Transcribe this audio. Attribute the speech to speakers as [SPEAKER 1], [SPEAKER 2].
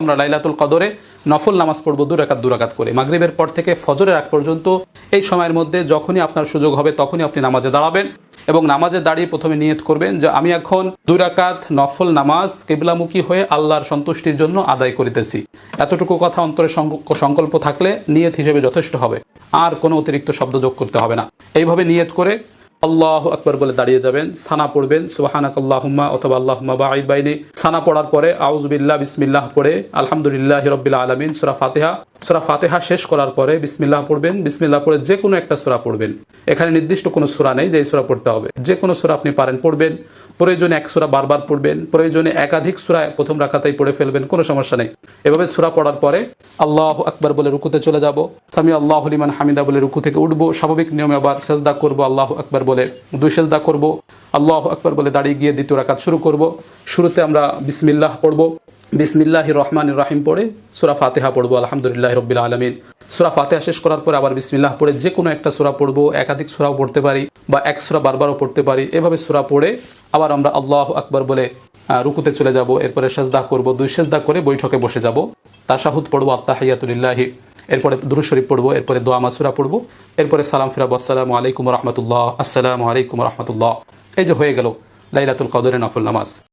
[SPEAKER 1] আমরা লাইলাতুল কদরে নফল নামাজ পড়বো 2 রাকাত 2 রাকাত করে। মাগরিবের পর থেকে ফজরের আগ পর্যন্ত এই সময়ের মধ্যে যখনই আপনার সুযোগ হবে তখনই আপনি নামাজে দাঁড়াবেন এবং নামাজে দাঁড়িয়ে প্রথমে নিয়ত করবেন যে আমি এখন 2 রাকাত নফল নামাজ কিবলামুখী হয়ে আল্লাহর সন্তুষ্টির জন্য আদায় করিতেছি। এতটুকু কথা অন্তরে সংকল্প থাকলে নিয়ত হিসেবে যথেষ্ট হবে, আর কোনো অতিরিক্ত শব্দ যোগ করতে হবে না। এইভাবে নিয়ত করে আল্লাহু আকবার বলে দাঁড়িয়ে যাবেন, সানা পড়বেন সুবহানাকাল্লাহুম্মা অথবা আল্লাহুম্মা বাঈদ বাইনি। সানা পড়ার পরে আউযুবিল্লাহ বিসমিল্লাহ পড়ে আলহামদুলিল্লাহি রাব্বিল আলামিন সূরা ফাতিহা শেষ করার পরে বিসমিল্লাহ পড়বেন। বিসমিল্লাহ পড়ে যে কোনো একটা সূরা পড়বেন। এখানে নির্দিষ্ট কোনো সূরা নেই যে এই সূরা পড়তে হবে, যে কোনো সূরা আপনি পারেন পড়বেন। প্রয়োজনে এক সূরা বারবার পড়বেন, প্রয়োজনে একাধিক সূরা প্রথম রাকাতেই পড়ে ফেলবেন, কোনো সমস্যা নেই। এভাবে সূরা পড়ার পরে আল্লাহু আকবার বলে রুকুতে চলে যাব, সামি আল্লাহু লিমান হামিদা বলে রুকু থেকে উঠবো, স্বাভাবিক নিয়মে আবার সেজদা করব, আল্লাহু আকবার বলে 2 সেজদা করব, আল্লাহু আকবার বলে দাঁড়িয়ে গিয়ে দ্বিতীয় রাকাত শুরু করব। শুরুতে আমরা বিসমিল্লাহ পড়ব, বিসমিল্লাহির রহমানির রহিম পড়ে সূরা ফাতিহা পড়ব আলহামদুলিল্লাহি রাব্বিল আলামিন। সূরা ফাতিহা শেষ করার পরে আবার বিসমিল্লাহ পড়ে যে কোনো একটা সূরা পড়ব, একাধিক সূরাও পড়তে পারি বা এক সূরা বারবারও পড়তে পারি। এভাবে সূরা পড়ে আবার আমরা আল্লাহু আকবার বলে রুকুতে চলে যাব, এরপরে সেজদা করব, 2 সেজদা করে বৈঠকে বসে যাব, তাশাহুদ পড়ব আত্তাহিয়াতু লিল্লাহি, এরপরে দুরূদ শরীফ পড়ব, এরপরে দোয়া মাসুরা পড়ব, এরপরে সালাম ফিরাবো, আসসালামু আলাইকুম ওয়া রাহমাতুল্লাহ, আসসালামু আলাইকুম ওয়া রাহমাতুল্লাহ। এই যে হয়ে গেল লাইলাতুল কদরের নফল নামাজ।